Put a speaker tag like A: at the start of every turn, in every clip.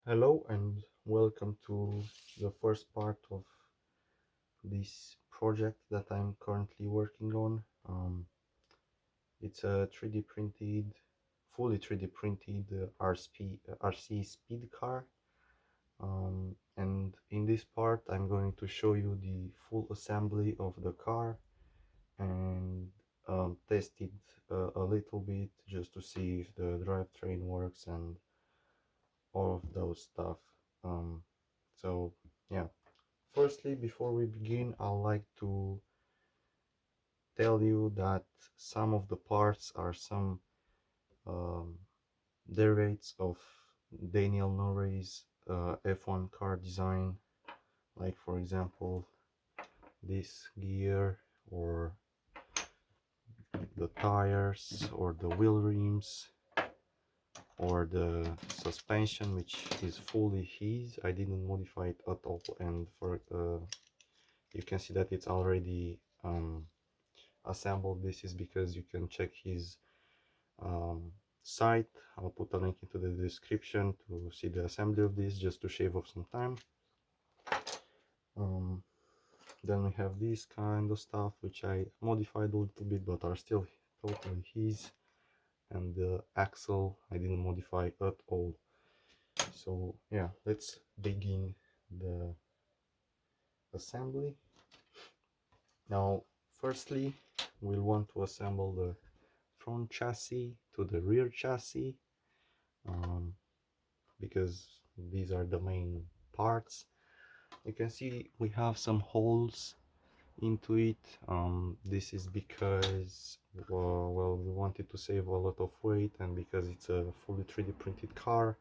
A: Hello and welcome to the first part of this project that I'm currently working on. It's a 3D printed, fully 3D printed RC speed car. And in this part, I'm going to show you the full assembly of the car and test it a little bit just to see if the drivetrain works and all of those stuff. So yeah. Firstly, before we begin, I'd like to tell you that some of the parts are some um, derivates of Daniel Norey's F1 car design, like for example this gear or the tires or the wheel rims or the suspension, which is fully his. I didn't modify it at all, and for you can see that it's already assembled. This is because you can check his site. I'll put a link into the description to see the assembly of this, just to shave off some time. Then we have this kind of stuff which I modified a little bit but are still totally his, and the axle I didn't modify at all. So yeah, let's begin the assembly. Now firstly we'll want to assemble the front chassis to the rear chassis, because these are the main parts. You can see we have some holes into it. This is because well, we wanted to save a lot of weight, and because it's a fully 3D printed car,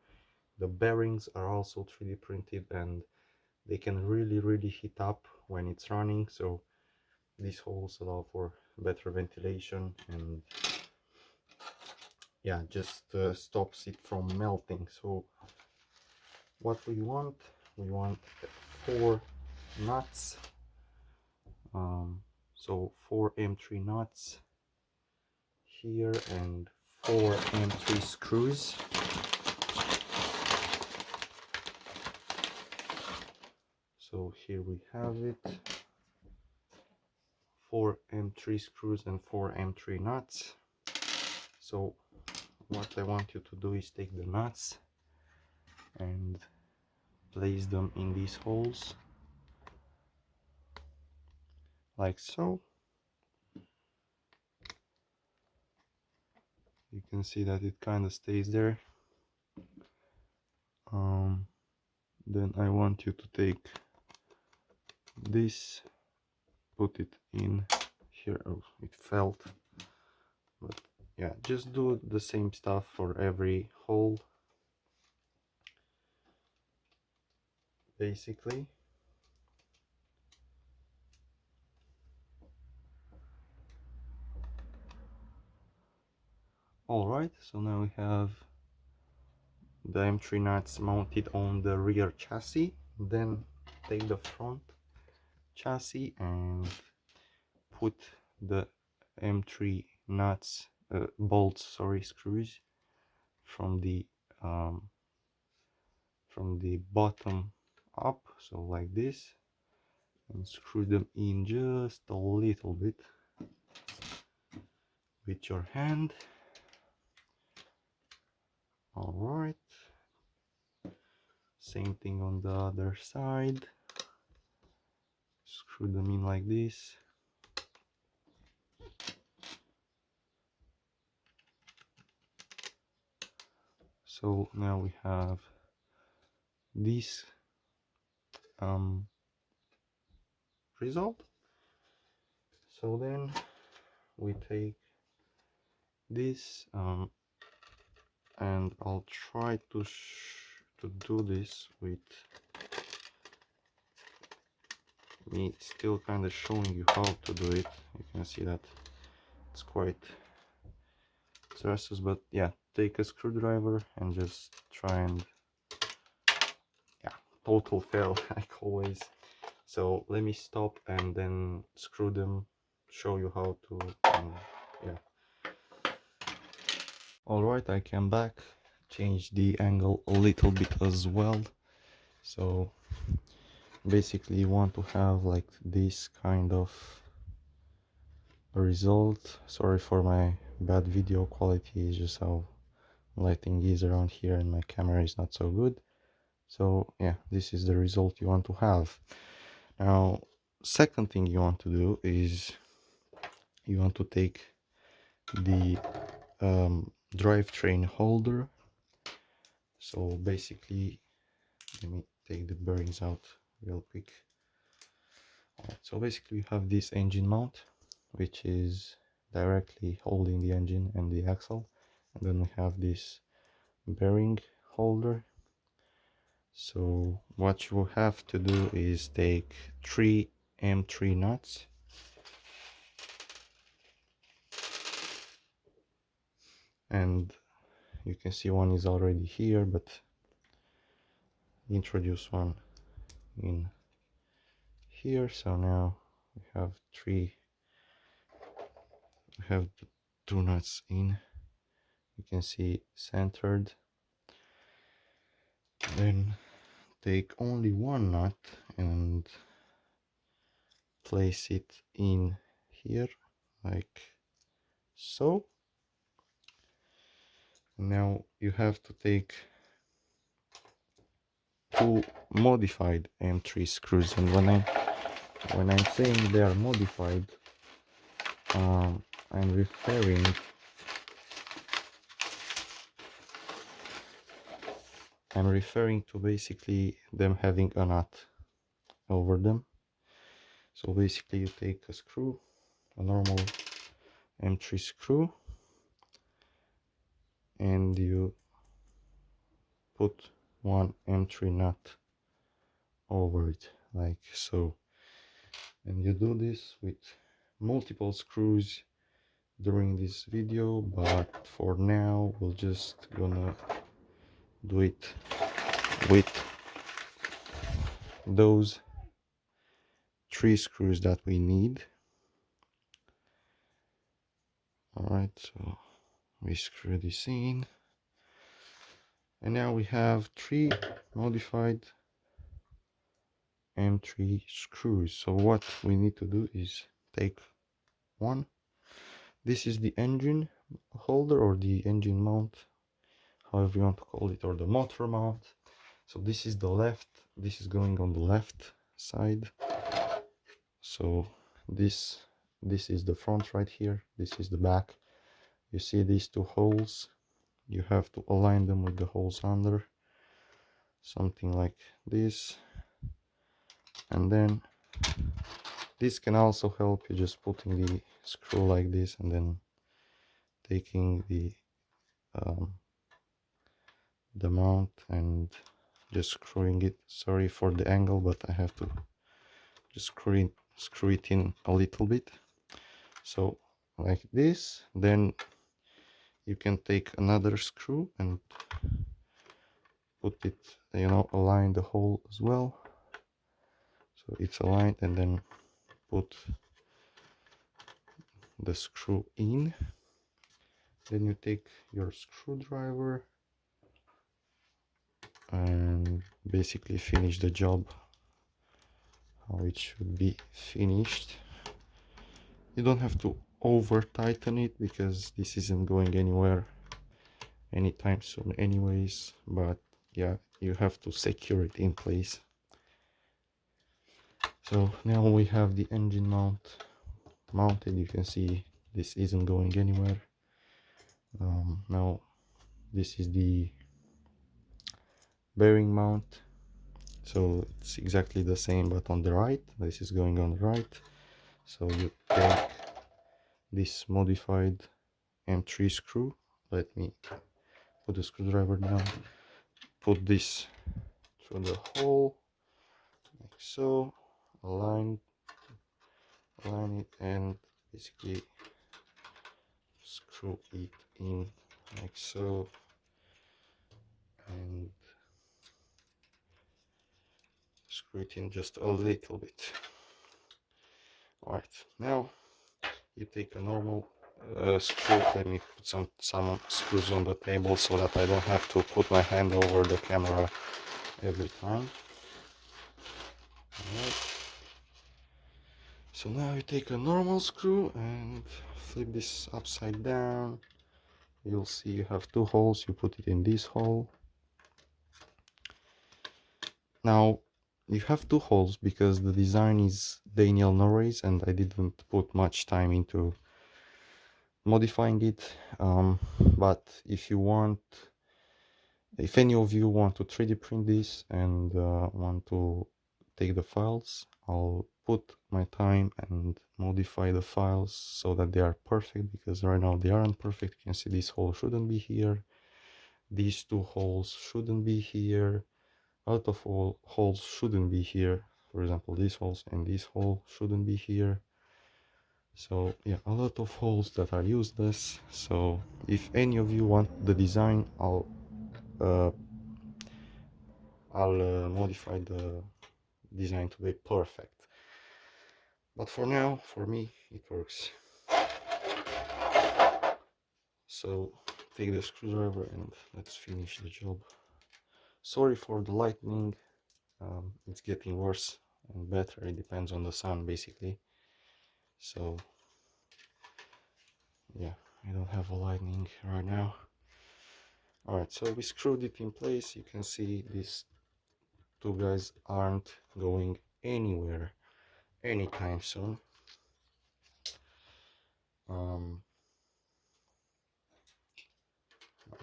A: the bearings are also 3D printed and they can really heat up when it's running. So these holes allow for better ventilation and yeah, just stops it from melting. So what we want 4 nuts, so 4 M3 nuts here and 4 M3 screws. So here we have it, 4 M3 screws and 4 M3 nuts. So what I want you to do is take the nuts and place them in these holes like so. You can see that it kind of stays there. Then I want you to take this, put it in here. Oh, it fell, but yeah, just do the same stuff for every hole basically. Alright, so now we have the M3 nuts mounted on the rear chassis. Then take the front chassis and put the M3 nuts, bolts, sorry, screws from the bottom up, so like this, and screw them in just a little bit with your hand. All right, same thing on the other side, screw them in like this. So now we have this result. So then we take this, and I'll try to do this with me still kind of showing you how to do it. You can see that it's quite strenuous, but yeah, take a screwdriver and just try and yeah, total fail like always. So let me stop and then screw them, show you how to yeah. All right, I came back change the angle a little bit as well. So basically you want to have like this kind of result. Sorry for my bad video quality, it's just how lighting is around here and my camera is not so good. So yeah, this is the result you want to have. Now, second thing you want to do is you want to take the drivetrain holder. So basically, let me take the bearings out real quick. So basically you have this engine mount, which is directly holding the engine and the axle, and then we have this bearing holder. So what you will have to do is take 3 M3 nuts, and you can see one is already here, but introduce one in here. So now we have the 2 nuts in, you can see centered. Then take only one nut and place it in here like so. Now you have to take 2 modified M3 screws, and when I'm saying they are modified, I'm referring to basically them having a nut over them. So basically you take a screw, a normal M3 screw, and you put one M3 nut over it like so, and you do this with multiple screws during this video, but for now we're just gonna do it with those 3 screws that we need. All right, so we screw this in, and now we have 3 modified M3 screws. So what we need to do is take one. This is the engine holder or the engine mount, however you want to call it, or the motor mount. So this is the left, this is going on the left side. So this is the front right here, this is the back. You see these 2 holes, you have to align them with the holes under, something like this. And then this can also help you just putting the screw like this and then taking the mount and just screwing it. Sorry for the angle, but I have to just screw it in a little bit. So like this. Then you can take another screw and put it, you know, align the hole as well, so it's aligned, and then put the screw in. Then you take your screwdriver and basically finish the job how it should be finished. You don't have to over tighten it because this isn't going anywhere anytime soon anyways, but yeah, you have to secure it in place. So now we have the engine mounted. You can see this isn't going anywhere. Now this is the bearing mount, so it's exactly the same but on the right. This is going on the right. So you take this modified M3 screw. Let me put the screwdriver down, put this through the hole like so, align it, and basically screw it in like so, and screw it in just a little bit. Alright, now you take a normal screw. Let me put some screws on the table so that I don't have to put my hand over the camera every time. Alright. So now you take a normal screw and flip this upside down. You'll see you have two holes. You put it in this hole. Now you have two holes because the design is Daniel Norris and I didn't put much time into modifying it. But if any of you want to 3D print this and want to take the files, I'll put my time and modify the files so that they are perfect, because right now they aren't perfect. You can see this hole shouldn't be here, these two holes shouldn't be here, a lot of holes shouldn't be here. For example, these holes and this hole shouldn't be here. So yeah, a lot of holes that are useless. So if any of you want the design, uh, I'll modify the design to be perfect. But for now, for me, it works. So take the screwdriver and let's finish the job. Sorry for the lightning. It's getting worse and better. It depends on the sun, basically. So yeah, I don't have a lightning right now. Alright, so we screwed it in place. You can see these two guys aren't going anywhere anytime soon. I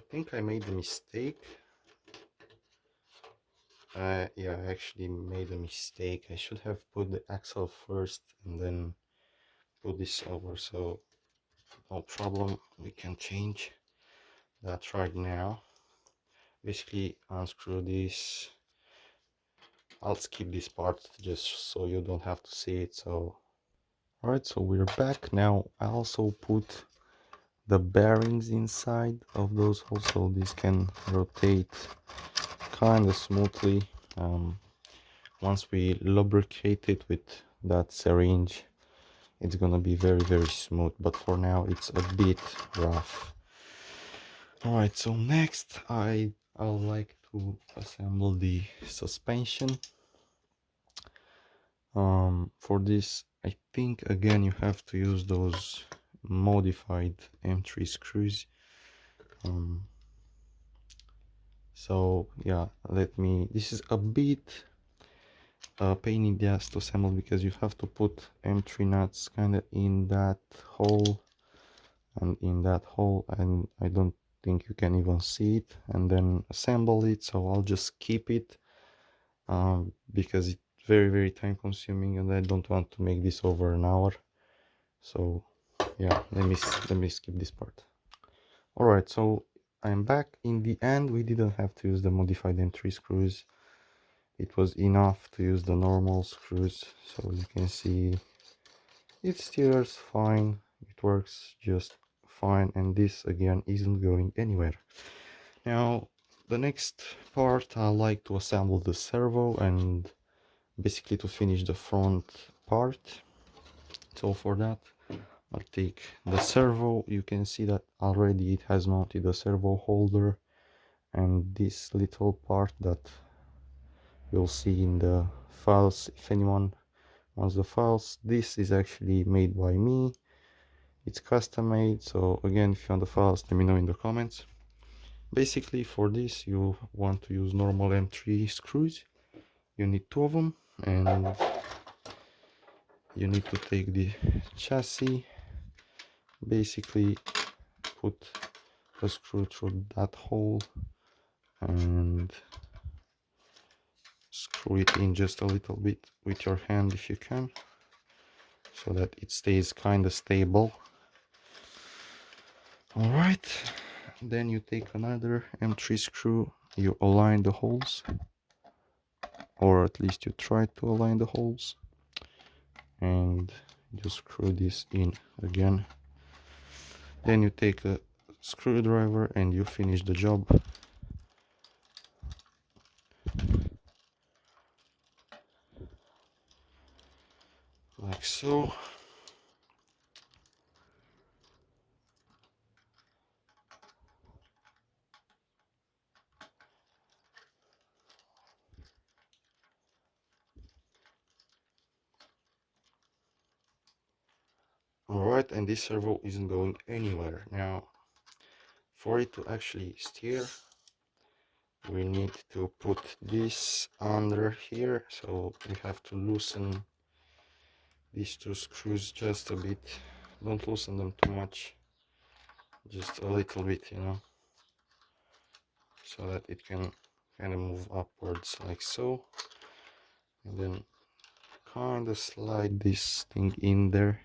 A: think I made a mistake. Yeah, I actually made a mistake. I should have put the axle first and then put this over, so no problem, we can change that right now. Basically unscrew this. I'll skip this part just so you don't have to see it. So alright, so we're back now. I also put the bearings inside of those holes so this can rotate kind of smoothly. Once we lubricate it with that syringe, it's gonna be very smooth, but for now it's a bit rough. Alright, so next I'd like to assemble the suspension. For this, I think again you have to use those modified M3 screws. So yeah, this is a bit pain in the ass to assemble because you have to put M3 nuts kind of in that hole and in that hole, and I don't think you can even see it, and then assemble it. So I'll just keep it because it's very time consuming and I don't want to make this over an hour. So yeah, let me skip this part. All right, so I'm back. In the end, we didn't have to use the modified M3 screws. It was enough to use the normal screws. So you can see it steers fine, it works just fine, and this again isn't going anywhere. Now the next part, I like to assemble the servo and basically to finish the front part. So for that I'll take the servo. You can see that already it has mounted a servo holder, and this little part that you'll see in the files, if anyone wants the files, this is actually made by me. It's custom made, so again, if you want the files, let me know in the comments. Basically for this you want to use normal M3 screws. You need two of them, and you need to take the chassis, basically put a screw through that hole and screw it in just a little bit with your hand if you can, so that it stays kind of stable. All right, then you take another M3 screw, you align the holes, or at least you try to align the holes, and you screw this in again. Then you take a screwdriver and you finish the job. Like so. that, and this servo isn't going anywhere. Now, for it to actually steer, we need to put this under here, so we have to loosen these two screws just a bit. Don't loosen them too much, just a little bit, you know, so that it can kind of move upwards like so, and then kind of slide this thing in there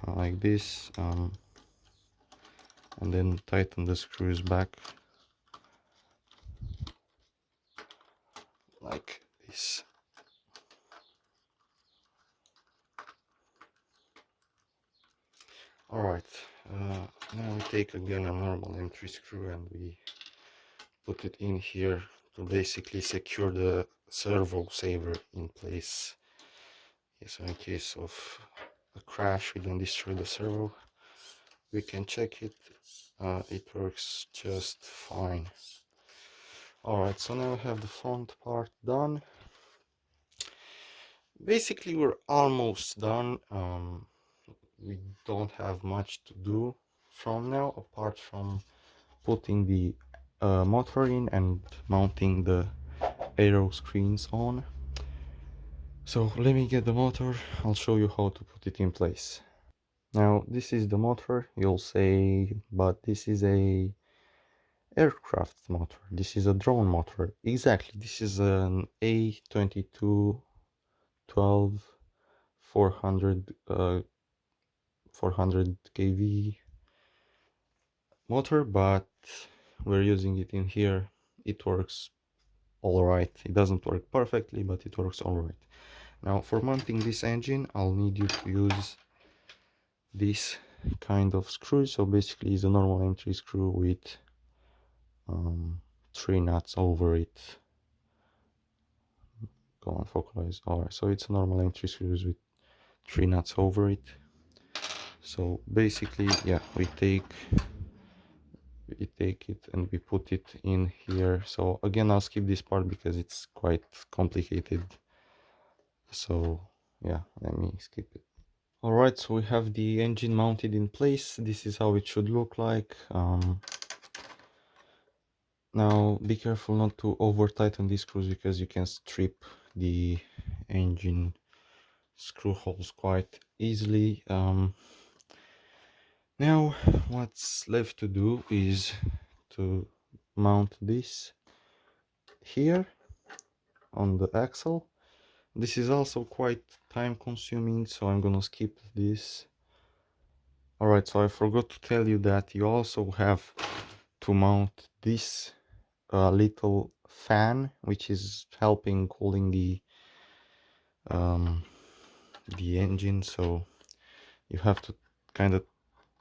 A: like this, and then tighten the screws back like this. Alright, now we take again a normal M3 screw and we put it in here to basically secure the servo saver in place. So in case of a crash, we don't destroy the servo. We can check it. It works just fine. Alright, so now we have the front part done. Basically, we're almost done. We don't have much to do from now, apart from putting the motor in and mounting the aero screens on. So let me get the motor. I'll show you how to put it in place. Now this is the motor, you'll say, but this is a aircraft motor, this is a drone motor. Exactly, this is an A22 12 400 400 kV motor, but we're using it in here. It works all right. It doesn't work perfectly, but it works all right. Now for mounting this engine, I'll need you to use this kind of screw. So basically it's a normal M3 screw with 3 nuts over it. Go on, focalize. Alright, so it's a normal M3 screws with 3 nuts over it. So basically, yeah, we take it and we put it in here. So again, I'll skip this part because it's quite complicated. So yeah, let me skip it. Alright, so we have the engine mounted in place. This is how it should look like. Now be careful not to over tighten these screws because you can strip the engine screw holes quite easily. Now what's left to do is to mount this here on the axle. This is also quite time consuming, so I'm gonna skip this. Alright, so I forgot to tell you that you also have to mount this little fan, which is helping cooling the engine. So you have to kind of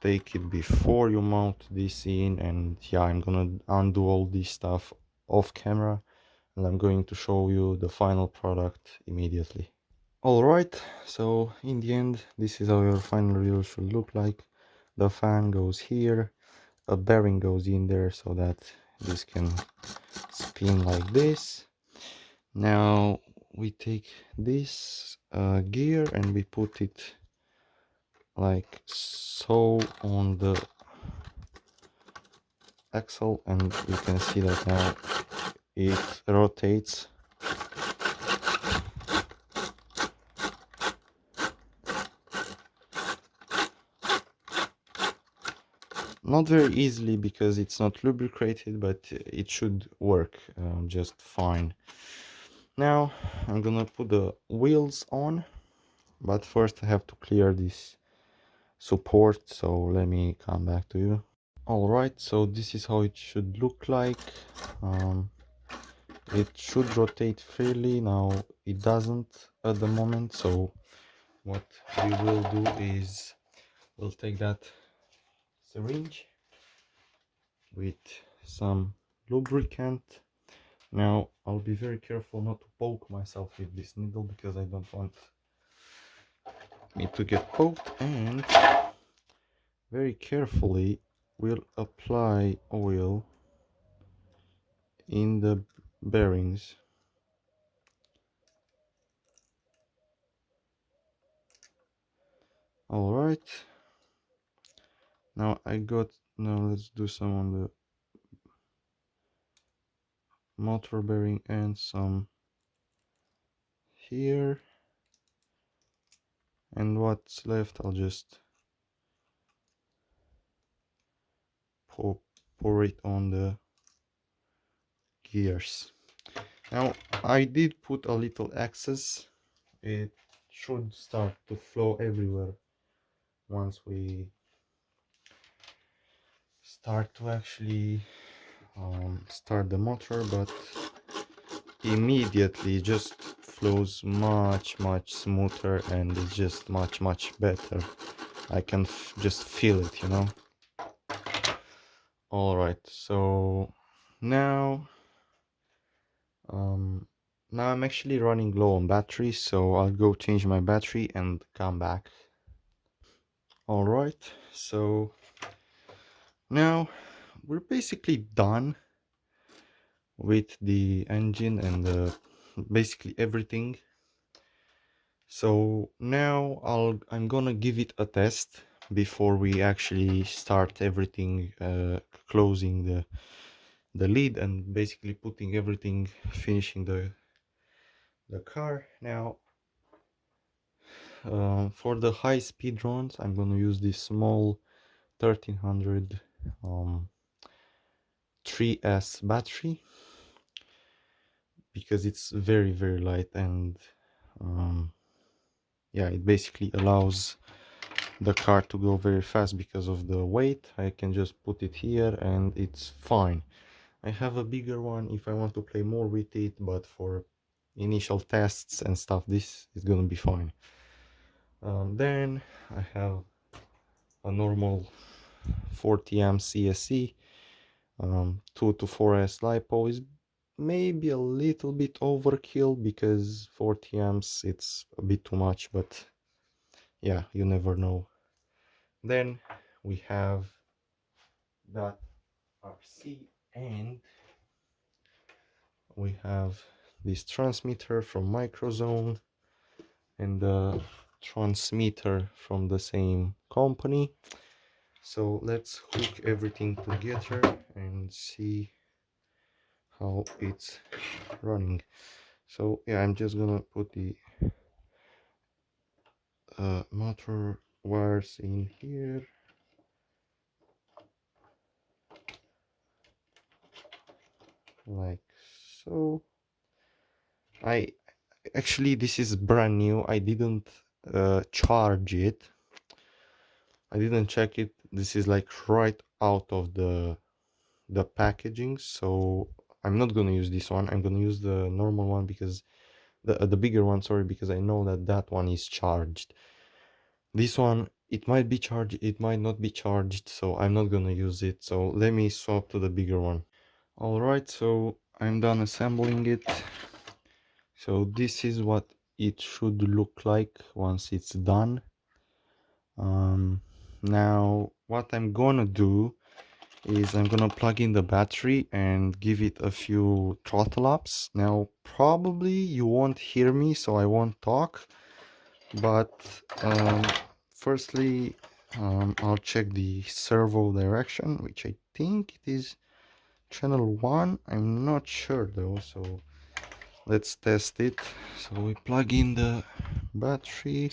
A: take it before you mount this in, and yeah, I'm gonna undo all this stuff off camera and I'm going to show you the final product immediately. Alright, so in the end, this is how your final result should look like. The fan goes here, a bearing goes in there so that this can spin like this. Now we take this gear and we put it like so on the axle, and you can see that now it rotates. Not very easily because it's not lubricated, but it should work just fine. Now I'm gonna put the wheels on, but first I have to clear this support, so let me come back to you. Alright, so this is how it should look like. It should rotate freely. Now it doesn't at the moment, so what we will do is we'll take that syringe with some lubricant. Now I'll be very careful not to poke myself with this needle because I don't want me to get poked, and very carefully we'll apply oil in the bearings. All right. Now let's do some on the motor bearing and some here. And what's left, I'll just pour it on the gears. Now, I did put a little excess. It should start to flow everywhere once we start to actually start the motor, but immediately just flows much smoother, and it's just much better. I can just feel it, you know. All right, so now um now I'm actually running low on battery, so I'll go change my battery and come back. All right, so now we're basically done with the engine and basically everything. So now I'm gonna give it a test before we actually start everything, closing the lid and basically putting everything, finishing the car. Now for the high speed runs, I'm gonna use this small 1300 3S battery because it's very light, and yeah, it basically allows the car to go very fast because of the weight. I can just put it here and it's fine. I have a bigger one if I want to play more with it, but for initial tests and stuff, this is gonna be fine. Then I have a normal 40 amp CSC. 2 to 4S LiPo is maybe a little bit overkill because 40 amps it's a bit too much, but yeah, you never know. Then we have that RC, and we have this transmitter from Microzone and the transmitter from the same company. So let's hook everything together and see how it's running. So yeah, I'm just gonna put the motor wires in here like so. I actually, this is brand new. I didn't charge it. I didn't check it. This is like right out of the packaging, so I'm not gonna use this one. I'm gonna use the normal one because the bigger one, sorry, because I know that that one is charged. This one, it might be charged, it might not be charged, so I'm not gonna use it. So let me swap to the bigger one. All right, so I'm done assembling it. So this is what it should look like once it's done. Now what I'm gonna do is I'm gonna plug in the battery and give it a few throttle ups. Now probably you won't hear me, so I won't talk, but firstly I'll check the servo direction, which I think it is channel 1. I'm not sure though, so let's test it. So we plug in the battery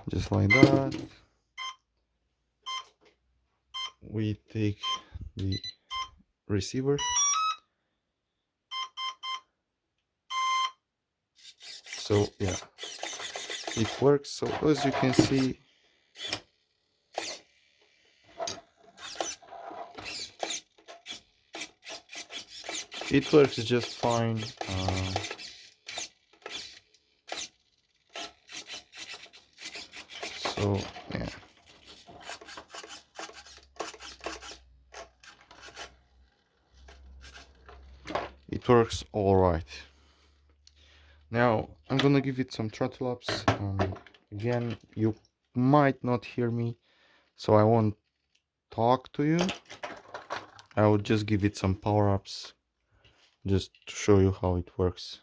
A: just like that. We take the receiver. So yeah, it works. So as you can see, it works just fine. So yeah, it works all right. Now I'm gonna give it some throttle ups. Again, you might not hear me, so I won't talk to you. I will just give it some power ups just to show you how it works.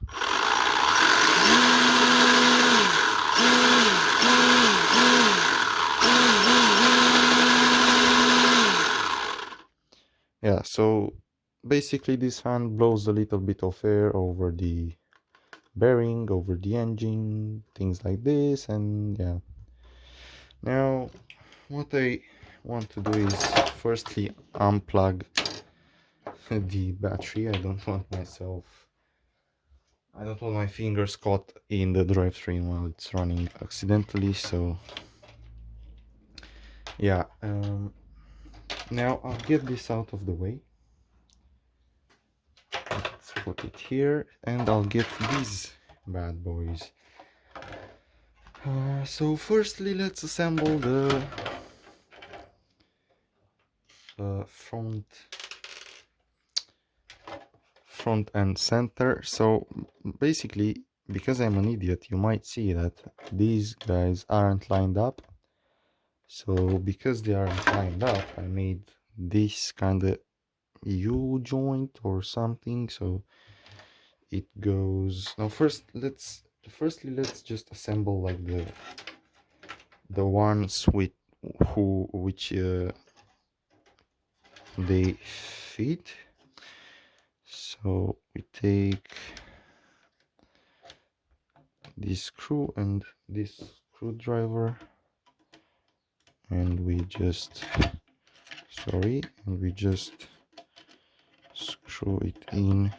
A: Yeah, so basically this fan blows a little bit of air over the bearing, over the engine, things like this. And yeah, now what I want to do is firstly unplug the battery. I don't want my fingers caught in the drivetrain while it's running accidentally. So yeah, now I'll get this out of the way. Let's put it here, and I'll get these bad boys. So firstly, let's assemble the front and center. So basically, because I'm an idiot, you might see that these guys aren't lined up. So because they aren't lined up, I made this kind of U joint or something. So it goes now. Firstly let's just assemble like the ones with which they fit. So we take this screw and this screwdriver, and we just screw it in.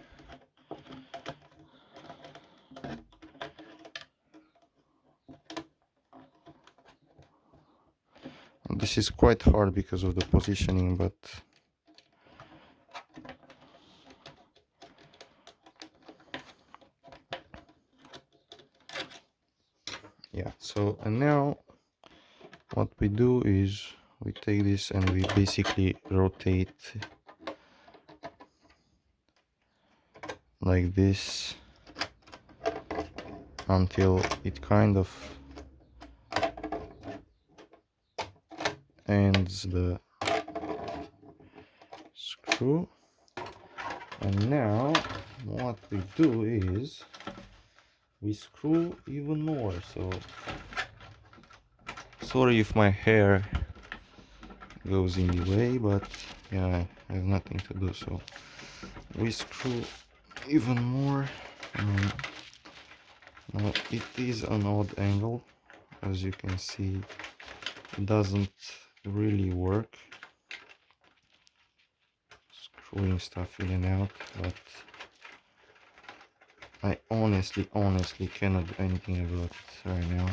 A: And this is quite hard because of the positioning, but yeah. So and now what we do is we take this and we basically rotate like this until it kind of ends the screw. And now what we do is we screw even more. So sorry if my hair goes in the way, but yeah, I have nothing to do, so we screw even more. Now it is an odd angle, as you can see. It doesn't really work screwing stuff in and out, but I honestly cannot do anything about it right now.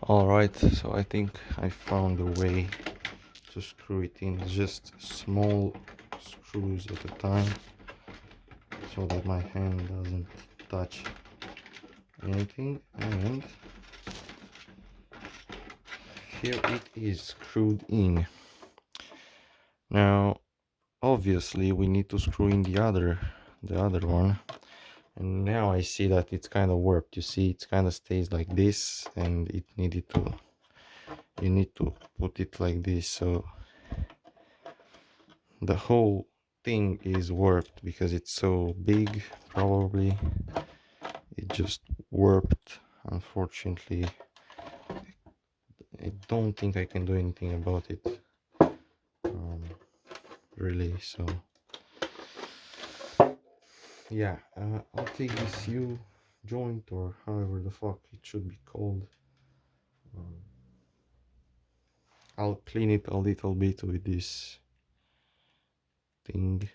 A: Alright, so I think I found a way to screw it in, just small screws at a time, so that my hand doesn't touch anything. And here it is screwed in. Now obviously we need to screw in the other one, and now I see that it's kind of warped. You see, it kind of stays like this, and you need to put it like this, so the whole thing is warped because it's so big. Probably it just warped, unfortunately. I don't think I can do anything about it, really. So yeah, I'll take this U joint, or however the fuck it should be called. I'll clean it a little bit with this thing.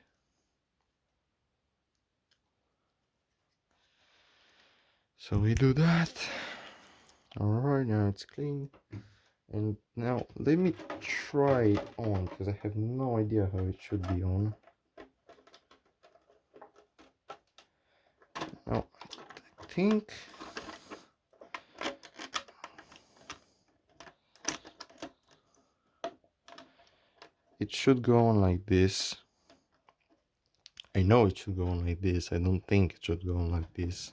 A: So we do that. Alright, now it's clean. And now let me try it on, because I have no idea how it should be on. Now I think it should go on like this. I know it should go on like this. I don't think it should go on like this.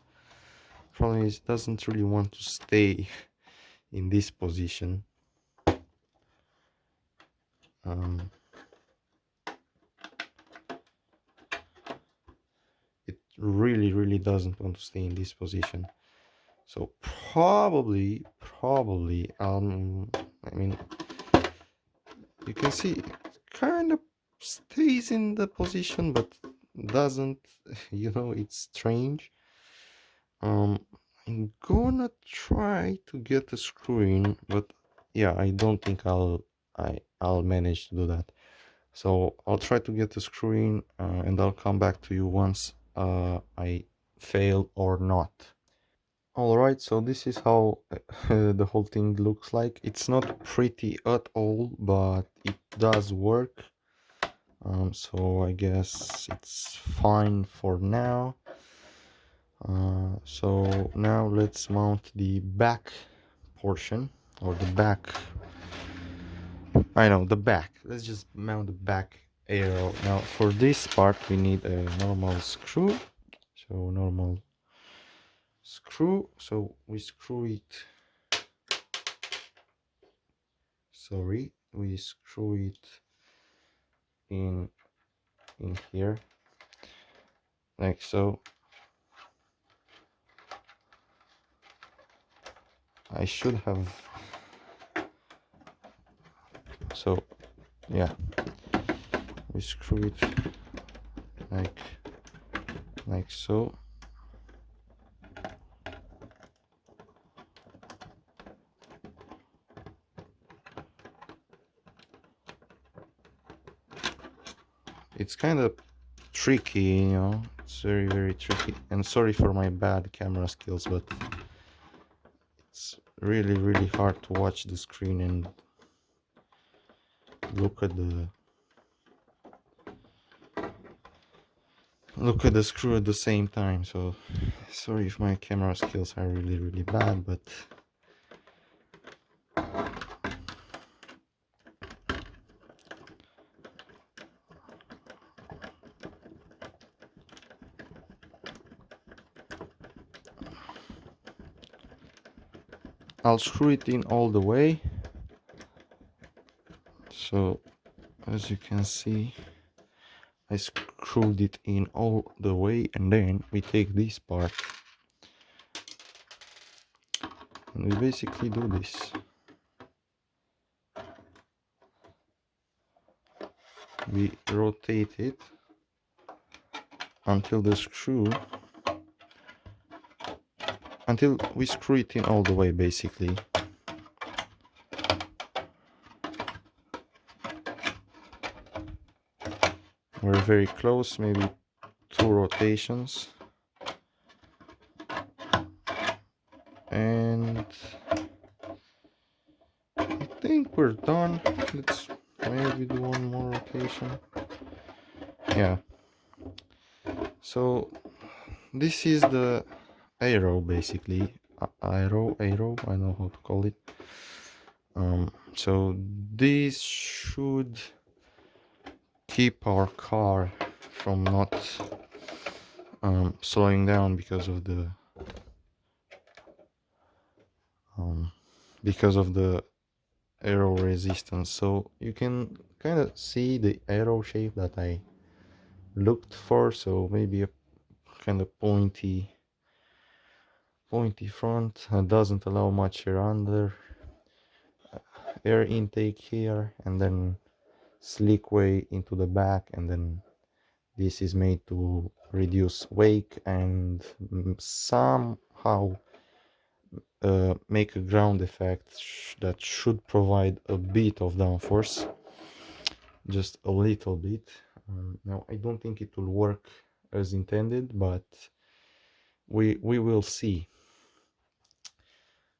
A: problem is it doesn't really want to stay in this position. um, it really doesn't want to stay in this position. So probably I mean, you can see it kind of stays in the position but doesn't. It's strange. I'm gonna try to get a screw in, but yeah, I don't think I'll manage to do that. So I'll try to get the screw in, and I'll come back to you once I fail or not. Alright, so this is how the whole thing looks like. It's not pretty at all, but it does work. So I guess it's fine for now. So now let's mount the back portion, or the back. I know, the back. Let's just mount the back arrow. Now for this part we need a normal screw. So normal screw. So we screw it. Sorry, we screw it in here like so. I should have. So yeah, we screw it like so. It's kind of tricky, it's very tricky, and sorry for my bad camera skills, but it's really hard to watch the screen and look at the screw at the same time. So sorry if my camera skills are really bad, but I'll screw it in all the way. So as you can see, I screwed it in all the way, and then we take this part and we basically do this. We rotate it until we screw it in all the way, basically. We're very close, maybe 2 rotations, and I think we're done. Let's maybe do one more rotation. Yeah, so this is the arrow, basically. Arrow, I don't know how to call it. So this should keep our car from not slowing down because of the arrow resistance. So you can kind of see the arrow shape that I looked for. So maybe a kind of pointy front, doesn't allow much air under, air intake here, and then slick way into the back, and then this is made to reduce wake and somehow make a ground effect that should provide a bit of downforce, just a little bit. Now I don't think it will work as intended, but we will see.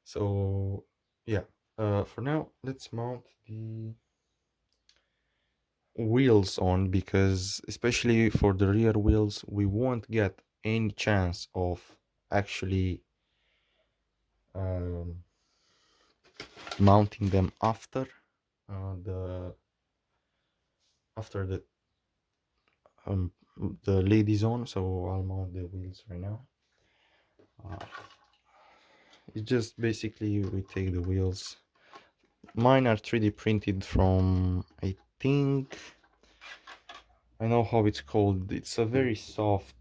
A: So yeah, for now let's mount the wheels on, because especially for the rear wheels we won't get any chance of actually mounting them after the the lid is on. So I'll mount the wheels right now. It's just basically we take the wheels. Mine are 3D printed from, I think, I know how it's called. It's a very soft,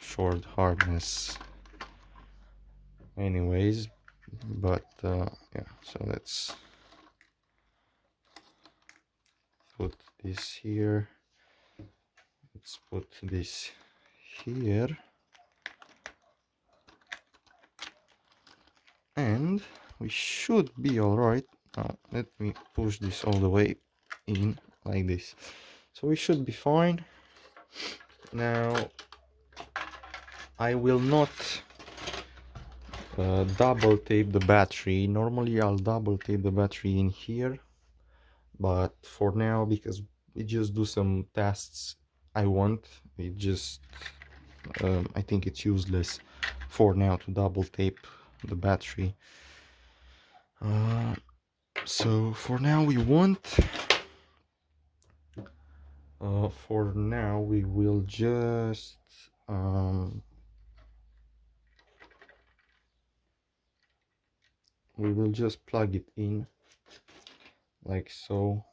A: short hardness. Anyways, but yeah. So let's put this here. Let's put this here, and we should be all right. Now let me push this all the way in like this. So we should be fine. Now I will not double tape the battery. Normally I'll double tape the battery in here, but for now, because we just do some tests, I won't. It just I think it's useless for now to double tape the battery. So for now we won't. For now we will just plug it in like so.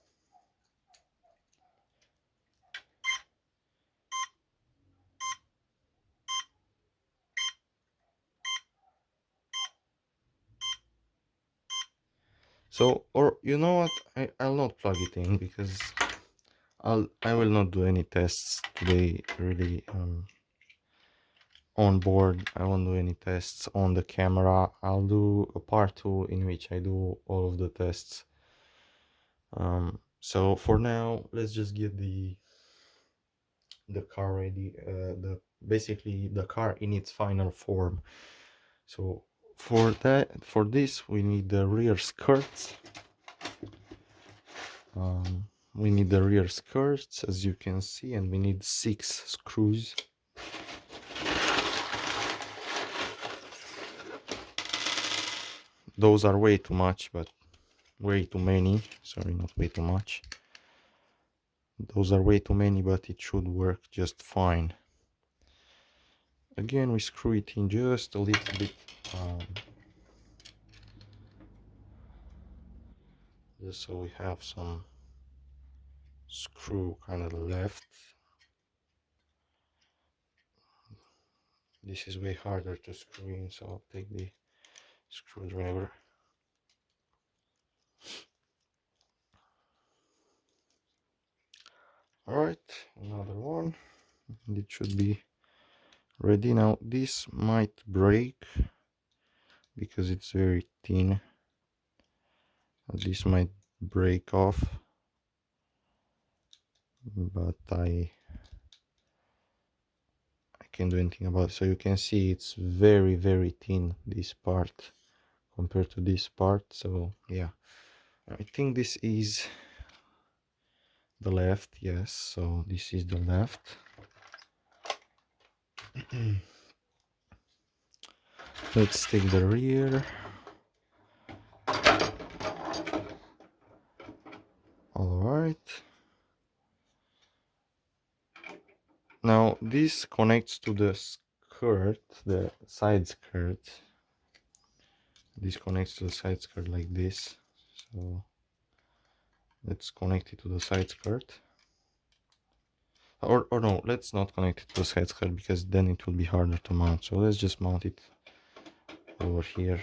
A: So, or you know what, I'll not plug it in because I will not do any tests today really on board. I won't do any tests on the camera. I'll do a part 2 in which I do all of the tests. So for now, let's just get the car ready, the basically the car in its final form. So for this we need the rear skirts. We need the rear skirts, as you can see, and we need 6 screws. Those are way too much, but way too many. Sorry, not way too much. Those are way too many, but it should work just fine. Again, we screw it in just a little bit, just so we have some screw kind of left. This is way harder to screw in, so I'll take the screwdriver. Alright, another one. It should be ready. Now this might break because it's very thin. This might break off, but I can't do anything about it. So you can see it's very thin, this part, compared to this part. So yeah, I think this is the left. Yes, so this is the left. Let's take the rear. All right. Now this connects to the skirt, the side skirt. This connects to the side skirt like this. So let's connect it to the side skirt. Or no, let's not connect it to the side skirt because then it will be harder to mount. So let's just mount it over here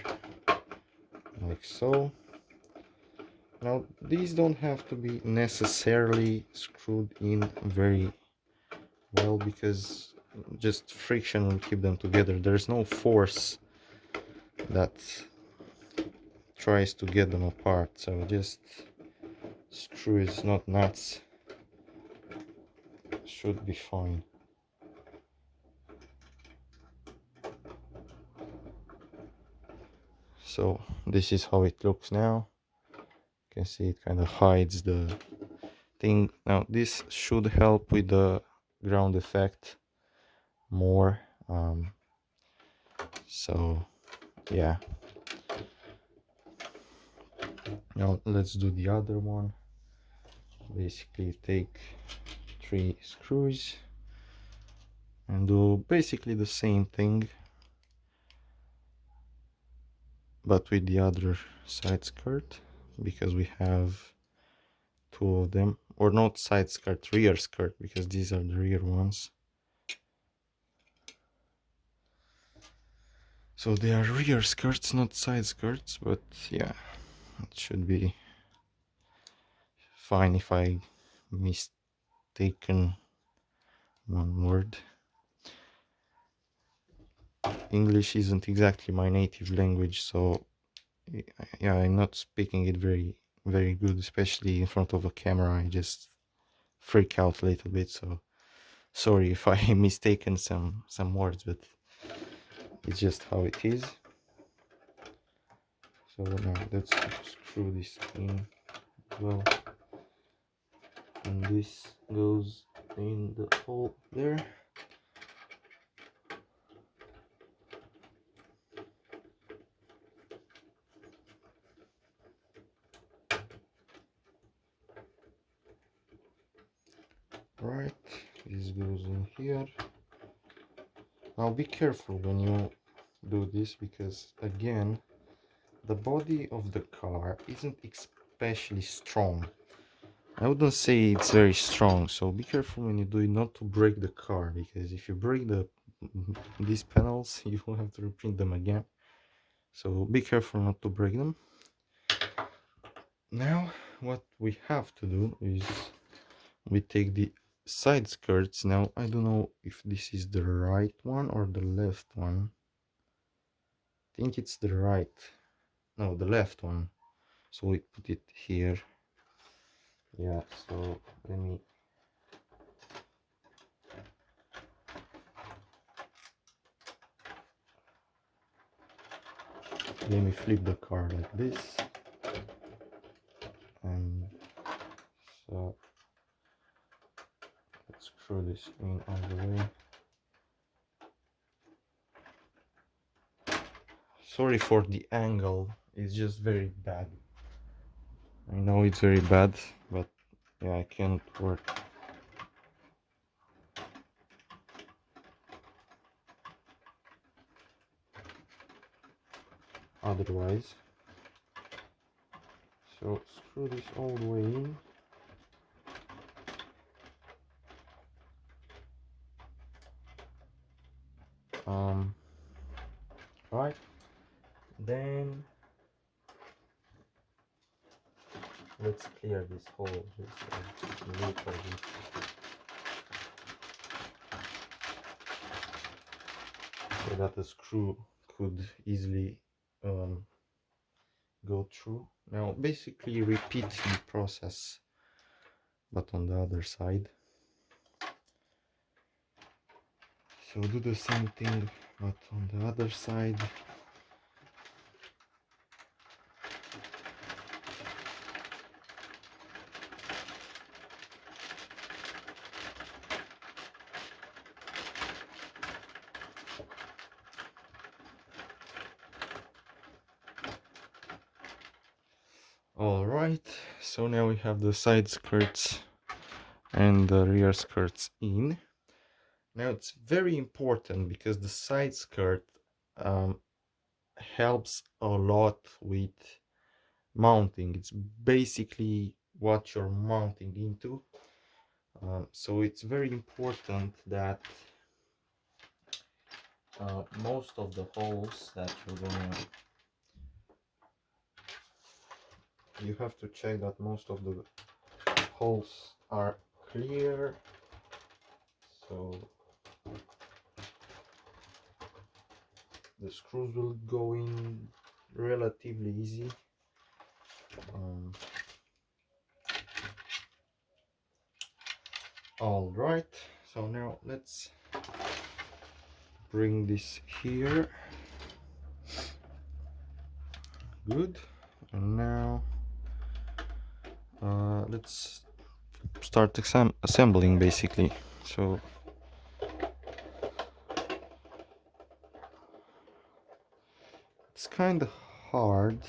A: like so. Now these don't have to be necessarily screwed in very well because just friction will keep them together. There's no force that tries to get them apart, so just screws, not nuts, should be fine. So this is how it looks now. You can see it kind of hides the thing. Now this should help with the ground effect more. So yeah, now let's do the other one. Basically take 3 screws and do basically the same thing. but with the other side skirt, because we have two of them, or not side skirt, rear skirt, because these are the rear ones. So they are rear skirts, not side skirts, but yeah, it should be fine if I mistaken one word. English isn't exactly my native language, so yeah, I'm not speaking it very good, especially in front of a camera. I just freak out a little bit, so sorry if I mistaken some words, but it's just how it is. So now let's screw this in as well, and this goes in the hole there. Right, this goes in here. Now be careful when you do this, because again, the body of the car isn't especially strong. I wouldn't say it's very strong, so be careful when you do it not to break the car, because if you break these panels, you will have to reprint them again. So be careful not to break them. Now what we have to do is we take the side skirts. Now I don't know if this is the right one or the left one. I think it's the right, no, the left one. So we put it here. Yeah, so let me flip the car like this, and so let's screw this in all the way. Sorry for the angle, it's just very bad. I know it's very bad, but yeah, I can't work otherwise. So screw this all the way in. Right, then let's clear this hole just a little bit, so that the screw could easily go through. Now basically repeat the process, but on the other side. So do the same thing, but on the other side. All right, so now we have the side skirts and the rear skirts in. Now it's very important, because the side skirt helps a lot with mounting. It's basically what you're mounting into. So it's very important that most of the holes that you have to check that most of the holes are clear. So the screws will go in relatively easy. All right, so now let's bring this here. Good. And now let's start assembling basically. So it's kind of hard.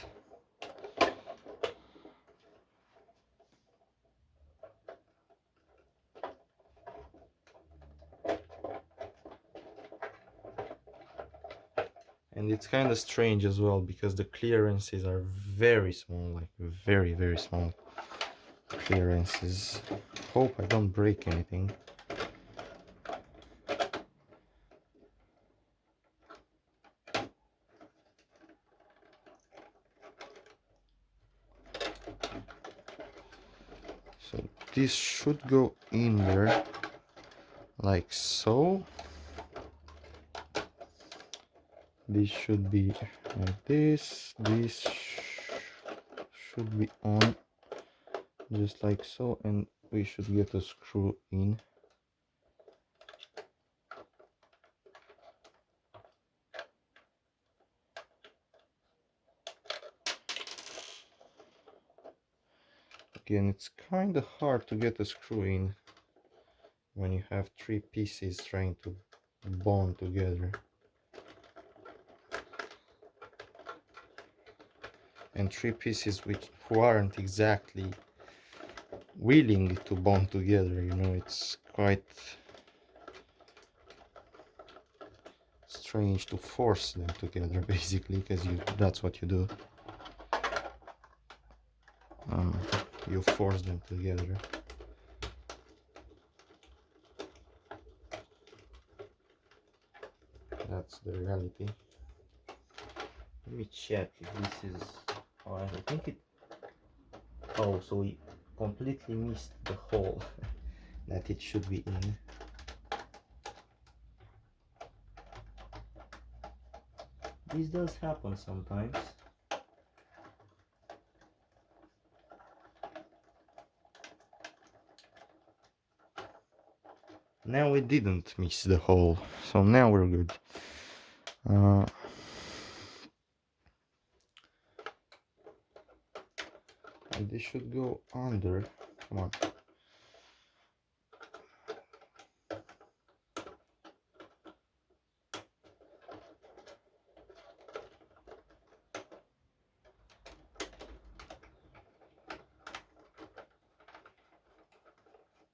A: And And it's kind of strange as well because the clearances are very small, like very small clearances. Hope I don't break anything. So this should go in there like so. This should be like this. This should be on just like so, and we should get a screw in. Again, it's kind of hard to get a screw in when you have three pieces trying to bond together. And three pieces which who aren't exactly willing to bond together, you know, it's quite strange to force them together basically, because that's what you do. You force them together. That's the reality. Let me check if this is. Oh, I think it. Oh, so we completely missed the hole that it should be in. This does happen sometimes. Now we didn't miss the hole, so now we're good. And this should go under. Come on.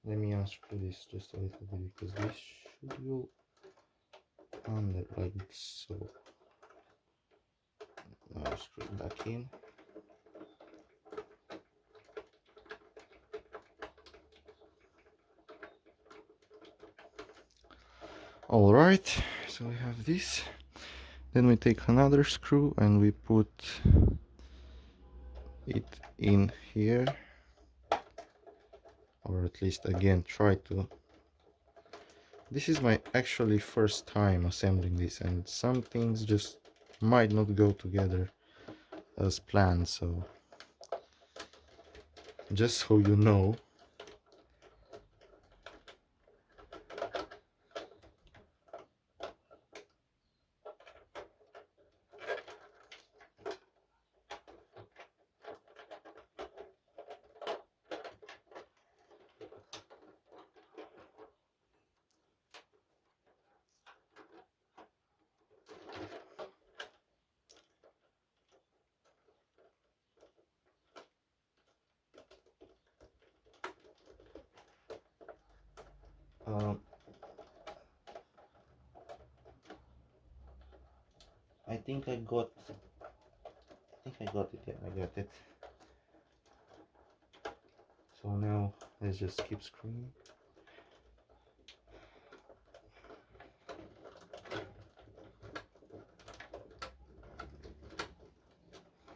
A: Let me unscrew this just a little bit because this should go under like so. Now screw it back in. All right, so we have this. Then we take another screw and we put it in here, or at least again try to. This is my actually first time assembling this, and some things just might not go together as planned, so just so you know. I think I got it. Yeah, I got it. So now let's just keep screwing.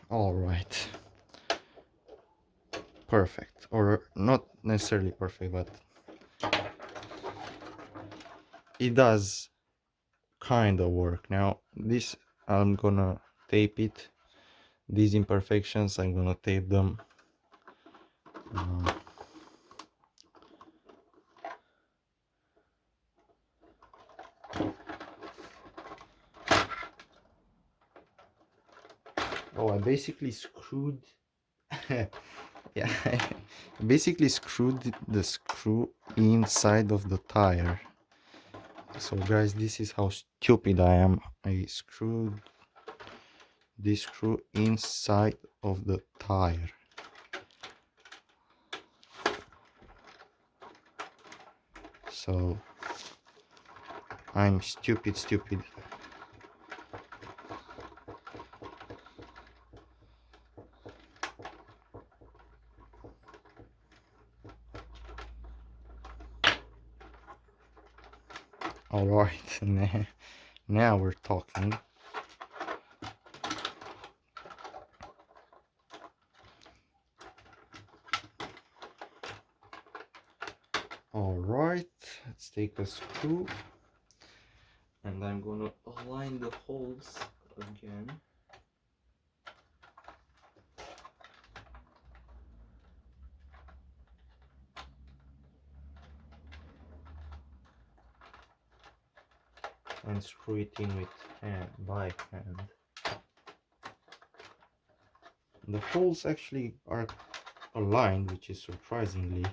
A: All right, perfect, or not necessarily perfect, but it does kind of work. Now this, I'm gonna tape it. These imperfections, I'm gonna tape them. Oh, I basically screwed. Yeah, I basically screwed the screw inside of the tire. So guys, this is how stupid I am. I screwed this screw inside of the tire. So I'm stupid. All right, now we're talking. All right, let's take a screw, and I'm gonna align the holes again. And screw it in with by hand. The holes actually are aligned, which is surprisingly.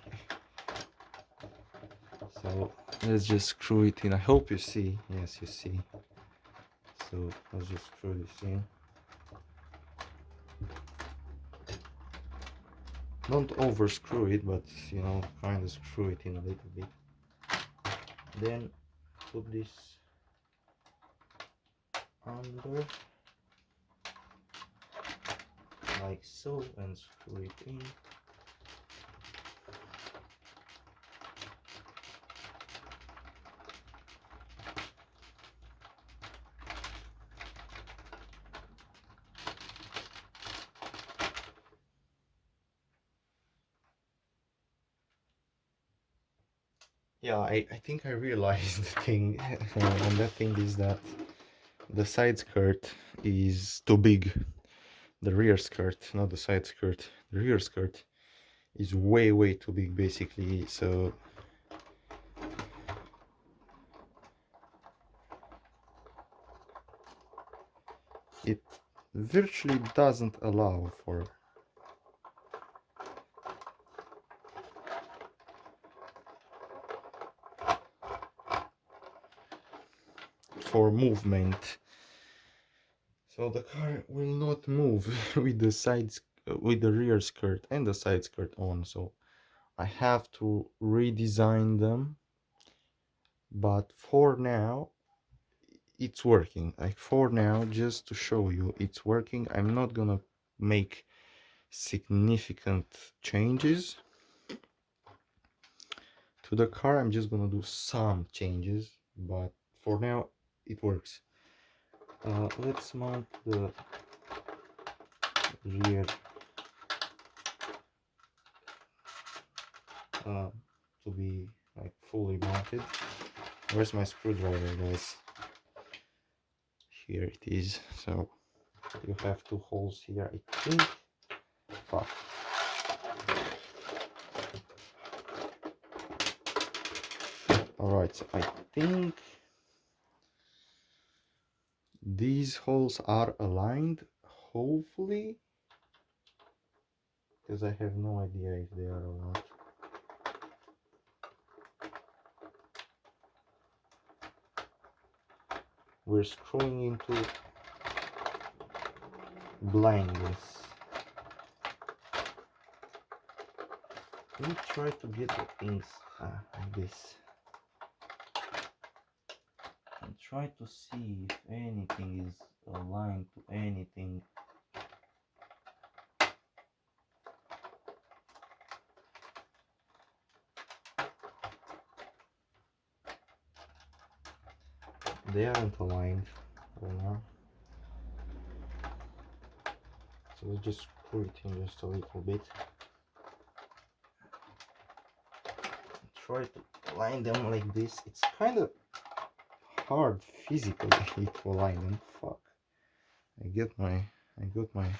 A: So let's just screw it in. I hope you see. Yes, you see. So let's just screw this in. Don't over screw it, but you know, kind of screw it in a little bit. Then put this under like so and screw it in. Yeah, I think I realized the thing, and that thing is that the side skirt is too big. The rear skirt, not the side skirt. The rear skirt is way too big, basically. So it virtually doesn't allow for movement. So the car will not move with the with the rear skirt and the side skirt on. So I have to redesign them. But for now, it's working. Like for now, just to show you, it's working. I'm not gonna make significant changes to the car. I'm just gonna do some changes, but for now, it works. Let's mount the rear to be like fully mounted. Where's my screwdriver, guys? Here it is. So you have two holes here, I think. Fuck. Alright, so I think these holes are aligned, hopefully, because I have no idea if they are or not. We're screwing into blindness. Let me try to get the things like this and try to see if anything is aligned to anything. They aren't aligned for now. So let's just screw it in just a little bit. Try to align them like this. It's kind of hard physically to align them. Fuck. I got my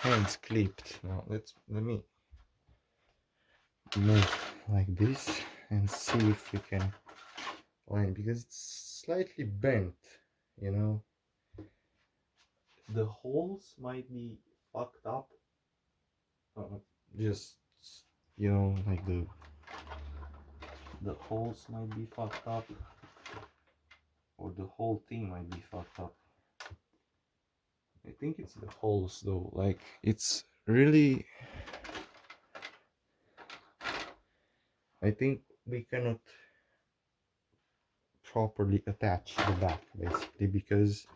A: hands clipped. Now let me move like this and see if we can align, because it's slightly bent, you know. The holes might be fucked up. Just, you know, like the holes might be fucked up, or the whole thing might be fucked up. I think it's the holes though. Like, it's really, I think we cannot properly attach the back, basically, because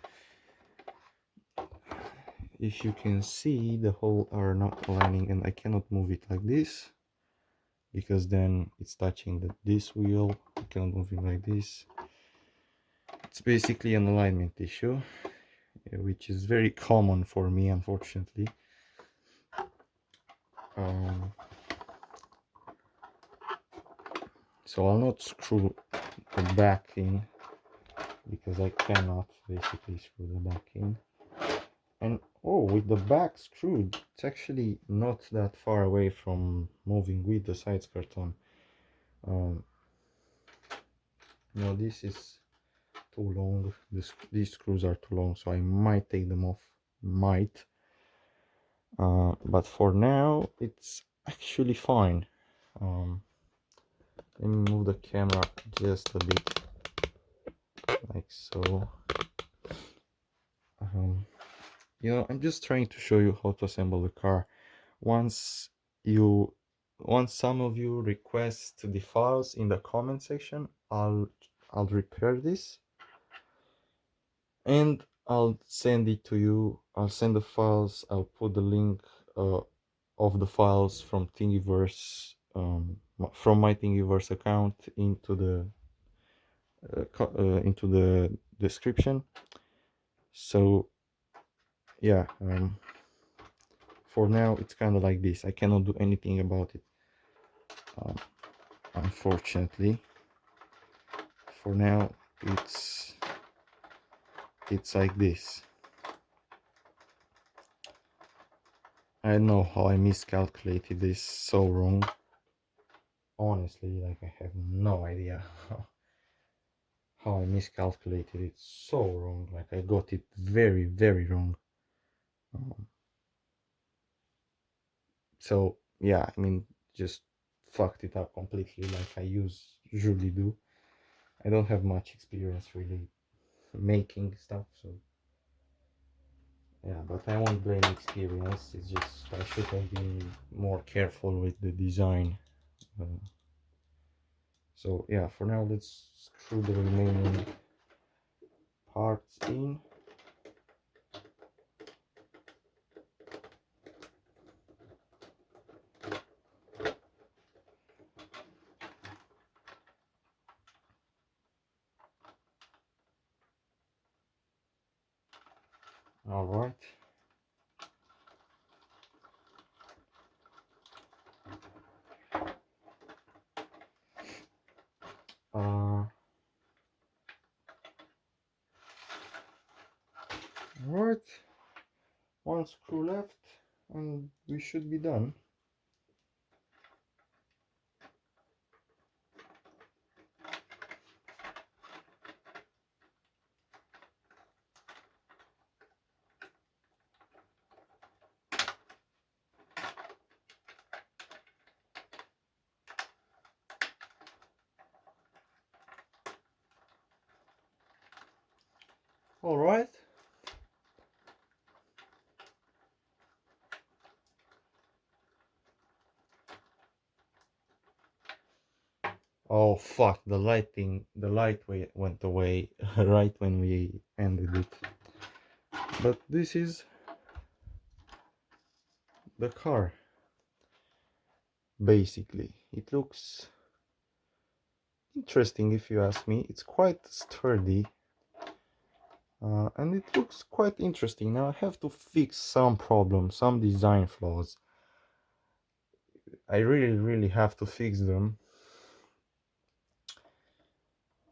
A: if you can see, the holes are not aligning, and I cannot move it like this because then it's touching this wheel. I cannot move it like this It's basically an alignment issue, which is very common for me, unfortunately. Um, so I'll not screw the back in, because I cannot basically screw the back in. And oh, with the back screwed, it's actually not that far away from moving with the side skirt on. No, this is too long. These screws are too long, so I might take them off. Might. But for now, it's actually fine. Let me move the camera just a bit, like so. You know, I'm just trying to show you how to assemble the car. Once some of you request the files in the comment section, I'll repair this and I'll send it to you. I'll send the files. I'll put the link of the files from Thingiverse, from my Thingiverse account into the description. So yeah, for now it's kind of like this. I cannot do anything about it, unfortunately. For now it's like this. I don't know how I miscalculated this so wrong. Honestly, like, I have no idea how I miscalculated it so wrong. Like, I got it very, very wrong. So yeah, I mean, just fucked it up completely, like I usually do. I don't have much experience really making stuff, so yeah, but I won't blame experience. It's just I should have been more careful with the design. So yeah, for now let's screw the remaining parts in. All right. All right. One screw left, and we should be done. All right. Oh fuck, the light went away right when we ended it. But this is the car. Basically, it looks interesting if you ask me. It's quite sturdy. And it looks quite interesting. Now I have to fix some problems, some design flaws. I really have to fix them.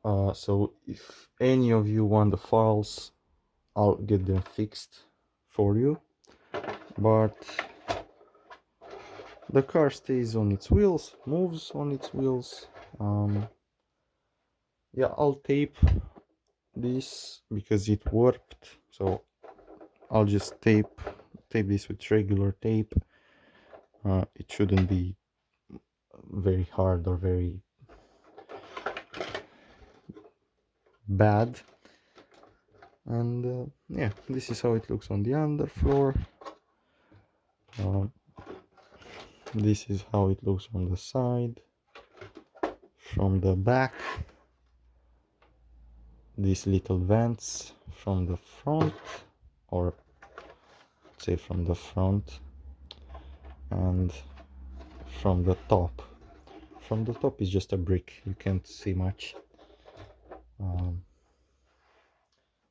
A: So if any of you want the files, I'll get them fixed for you. But the car stays on its wheels, moves on its wheels. Yeah, I'll tape this because it warped, so I'll just tape this with regular tape. It shouldn't be very hard or very bad. And yeah, this is how it looks on the underfloor. This is how it looks on the side. From the back, these little vents from the front, or say from the front, and from the top. From the top is just a brick, you can't see much.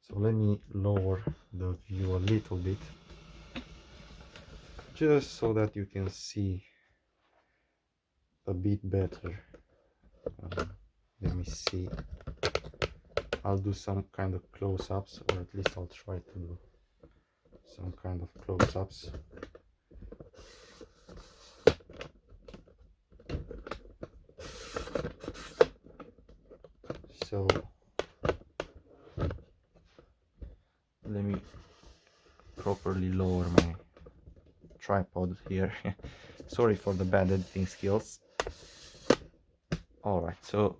A: So let me lower the view a little bit, just so that you can see a bit better. Let me see. I'll do some kind of close-ups, or at least I'll try to do some kind of close-ups. So let me properly lower my tripod here. Sorry for the bad editing skills. All right, so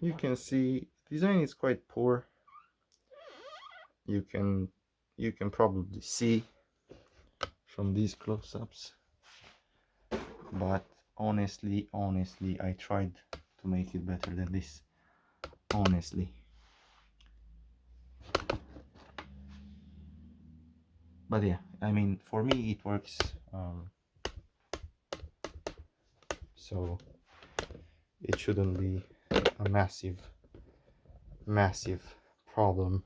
A: you can see design is quite poor. You can probably see from these close-ups, but honestly I tried to make it better than this, honestly. But yeah, I mean, for me it works. So it shouldn't be a massive problem.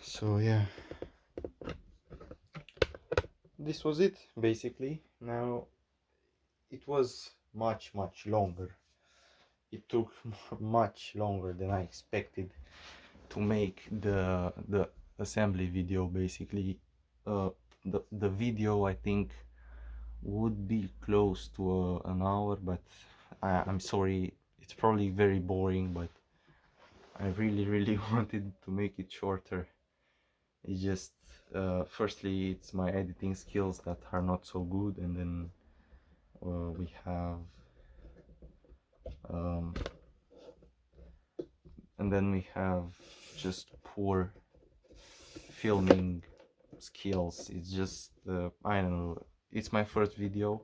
A: So yeah, this was it basically. Now it was much longer. It took much longer than I expected to make the assembly video. Basically, the video, I think, would be close to an hour, but I'm sorry, it's probably very boring, but I really wanted to make it shorter. It's just firstly, it's my editing skills that are not so good, and then we have um, just poor filming skills. It's just I don't know, it's my first video.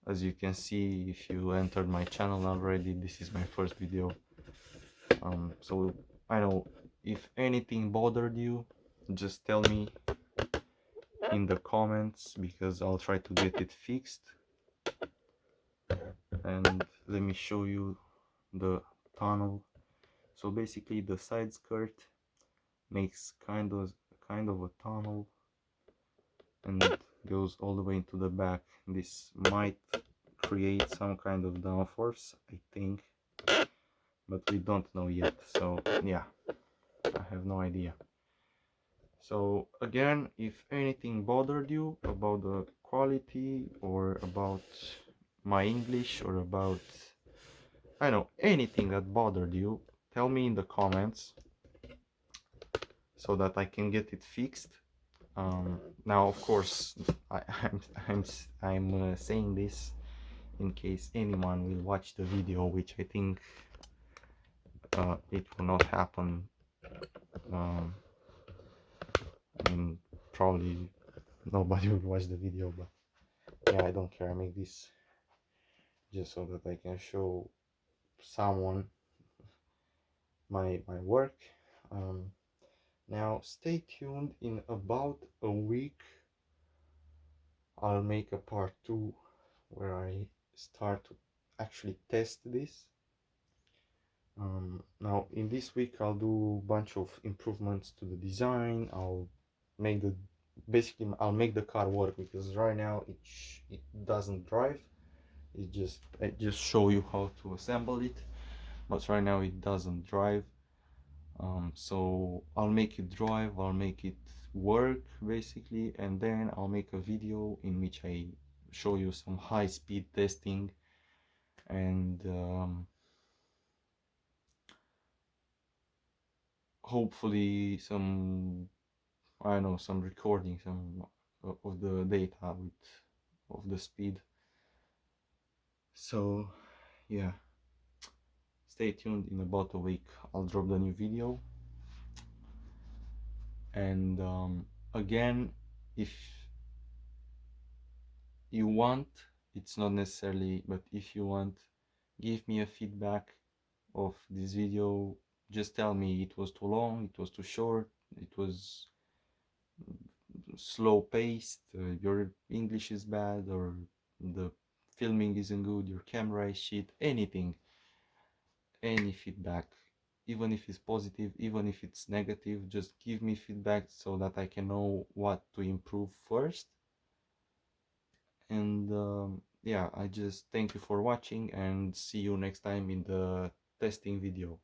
A: As you can see, if you entered my channel already, this is my first video. So I know, if anything bothered you, just tell me in the comments, because I'll try to get it fixed. And let me show you the tunnel. So basically the side skirt makes kind of a tunnel and goes all the way into the back. This might create some kind of downforce, I think, but we don't know yet. So yeah, I have no idea. So again, if anything bothered you about the quality, or about my English, or about, I know, anything that bothered you, tell me in the comments so that I can get it fixed. Now, of course, I'm saying this in case anyone will watch the video, which I think it will not happen. I mean, probably nobody will watch the video, but yeah, I don't care. I make this just so that I can show someone my work. Now stay tuned. In about a week I'll make a part 2 where I start to actually test this. Now in this week I'll do a bunch of improvements to the design. I'll make the car work, because right now it doesn't drive. I just show you how to assemble it, but right now it doesn't drive. So I'll make it drive, I'll make it work basically, and then I'll make a video in which I show you some high-speed testing, and hopefully some, I don't know, some recording, some of the data of the speed. So yeah, stay tuned. In about a week I'll drop the new video. And again, if you want, it's not necessarily, but if you want, give me a feedback of this video. Just tell me it was too long, it was too short, it was slow paced, your English is bad, or the filming isn't good, your camera is shit, anything, any feedback, even if it's positive, even if it's negative, just give me feedback so that I can know what to improve first. And yeah, I just thank you for watching and see you next time in the testing video.